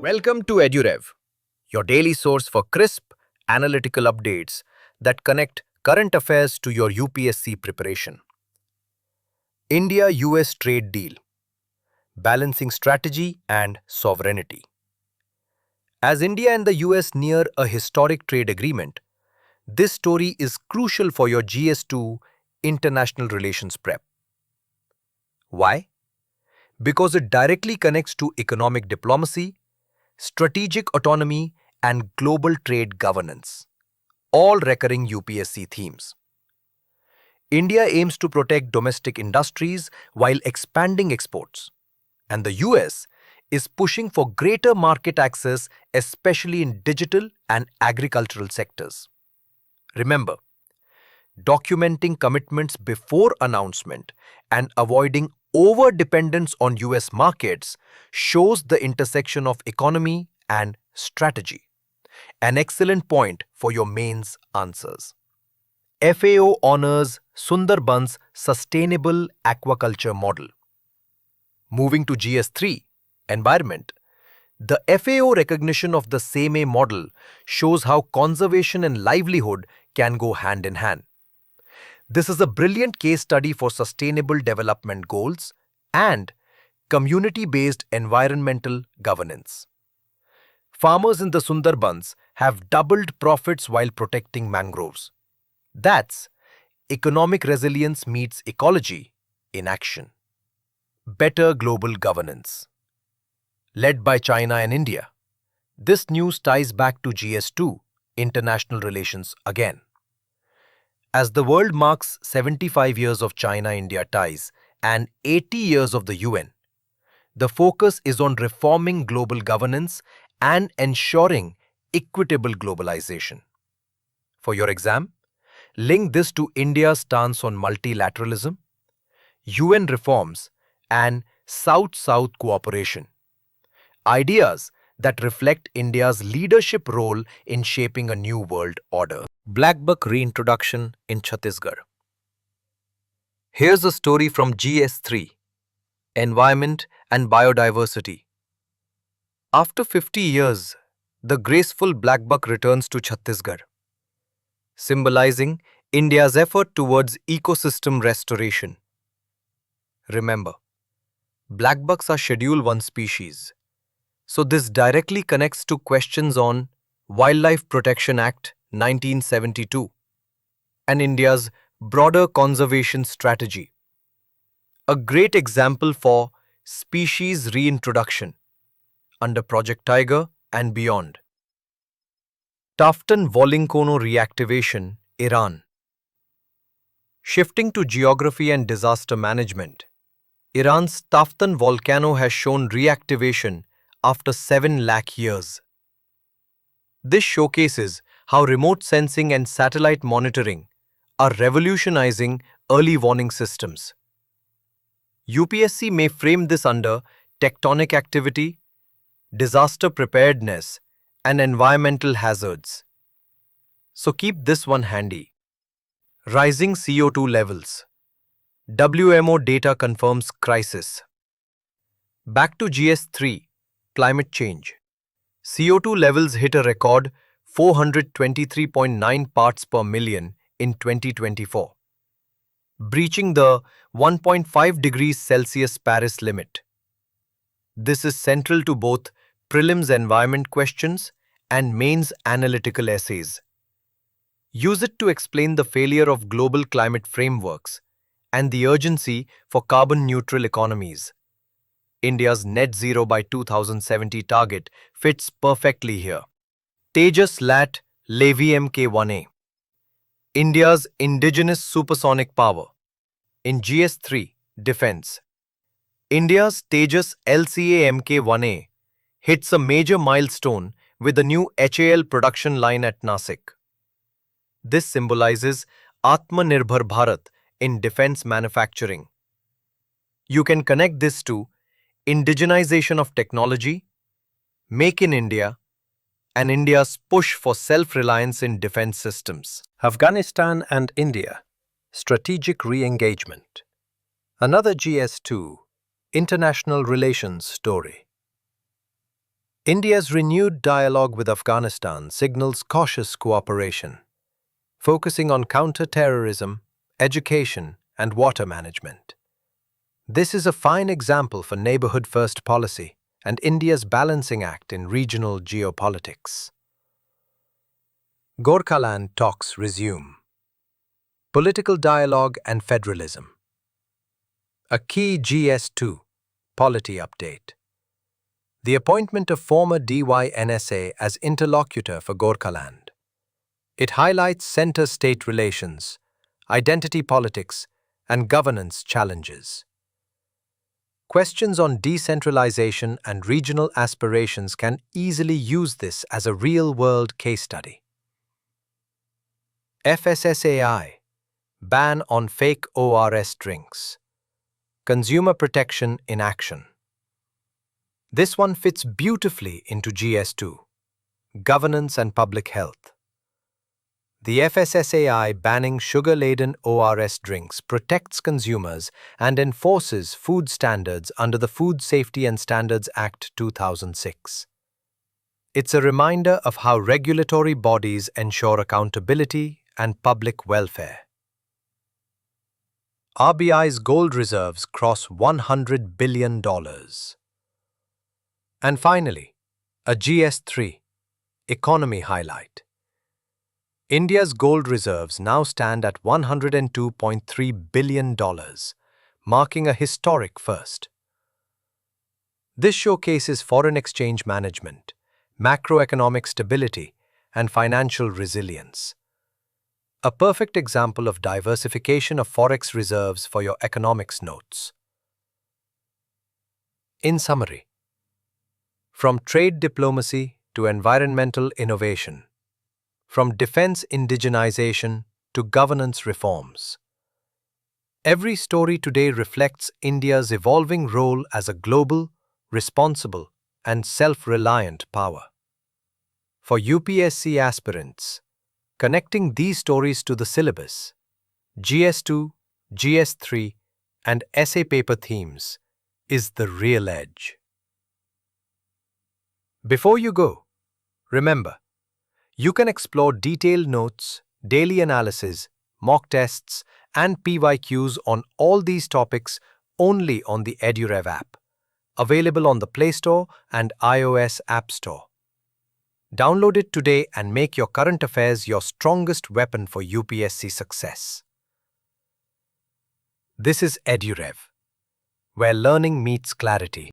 Welcome to EduRev, your daily source for crisp, analytical updates that connect current affairs to your UPSC preparation. India-US trade deal, balancing strategy and sovereignty. As India and the US near a historic trade agreement, this story is crucial for your GS2 international relations prep. Why? Because it directly connects to economic diplomacy, strategic autonomy, and global trade governance, all recurring UPSC themes. India aims to protect domestic industries while expanding exports, and the US is pushing for greater market access, especially in digital and agricultural sectors. Remember, documenting commitments before announcement and avoiding over-dependence on US markets shows the intersection of economy and strategy. An excellent point for your mains answers. FAO honors Sundarbans Sustainable Aquaculture Model. Moving to GS3, Environment. The FAO recognition of the same model shows how conservation and livelihood can go hand in hand. This is a brilliant case study for sustainable development goals and community-based environmental governance. Farmers in the Sundarbans have doubled profits while protecting mangroves. That's economic resilience meets ecology in action. Better global governance. Led by China and India. This news ties back to GS2, international relations again. As the world marks 75 years of China-India ties and 80 years of the UN, the focus is on reforming global governance and ensuring equitable globalization. For your exam, link this to India's stance on multilateralism, UN reforms, and South-South cooperation. Ideas that reflect India's leadership role in shaping a new world order. Black buck reintroduction in Chhattisgarh. Here's a story from GS3, Environment and Biodiversity. After 50 years, the graceful black buck returns to Chhattisgarh, symbolizing India's effort towards ecosystem restoration. Remember, black bucks are Schedule 1 species, so this directly connects to questions on Wildlife Protection Act 1972 and India's broader conservation strategy. A great example for species reintroduction under Project Tiger and beyond. Taftan volcano reactivation, Iran. Shifting to geography and disaster management, Iran's Taftan volcano has shown reactivation after 7 lakh years. This showcases how remote sensing and satellite monitoring are revolutionizing early warning systems. UPSC may frame this under tectonic activity, disaster preparedness, and environmental hazards. So keep this one handy. Rising CO2 levels. WMO data confirms crisis. Back to GS3, climate change. CO2 levels hit a record 423.9 parts per million in 2024, breaching the 1.5 degrees Celsius Paris limit. This is central to both prelims environment questions and mains analytical essays. Use it to explain the failure of global climate frameworks and the urgency for carbon-neutral economies. India's net zero by 2070 target fits perfectly here. Tejas LAT Levi Mk1A. India's indigenous supersonic power. In GS3, Defense. India's Tejas LCA Mk1A hits a major milestone with a new HAL production line at Nasik. This symbolizes Atmanirbhar Bharat in defense manufacturing. You can connect this to indigenization of technology, Make in India, and India's push for self-reliance in defense systems. Afghanistan and India, strategic re-engagement. Another GS2, international relations story. India's renewed dialogue with Afghanistan signals cautious cooperation, focusing on counter-terrorism, education, and water management. This is a fine example for neighborhood-first policy and India's balancing act in regional geopolitics. Gorkhaland talks resume. Political dialogue and federalism. A key GS2 polity update. The appointment of former DYNSA as interlocutor for Gorkhaland. It highlights center-state relations, identity politics, and governance challenges. Questions on decentralization and regional aspirations can easily use this as a real-world case study. FSSAI, ban on fake ORS drinks. Consumer protection in action. This one fits beautifully into GS2, governance and public health. The FSSAI banning sugar-laden ORS drinks protects consumers and enforces food standards under the Food Safety and Standards Act 2006. It's a reminder of how regulatory bodies ensure accountability and public welfare. RBI's gold reserves cross $100 billion. And finally, a GS3 economy highlight. India's gold reserves now stand at $102.3 billion, marking a historic first. This showcases foreign exchange management, macroeconomic stability, and financial resilience. A perfect example of diversification of forex reserves for your economics notes. In summary, from trade diplomacy to environmental innovation, from defense indigenization to governance reforms, every story today reflects India's evolving role as a global, responsible, and self-reliant power. For UPSC aspirants, connecting these stories to the syllabus, GS2, GS3, and essay paper themes is the real edge. Before you go, remember, you can explore detailed notes, daily analysis, mock tests, and PYQs on all these topics only on the EduRev app, available on the Play Store and iOS App Store. Download it today and make your current affairs your strongest weapon for UPSC success. This is EduRev, where learning meets clarity.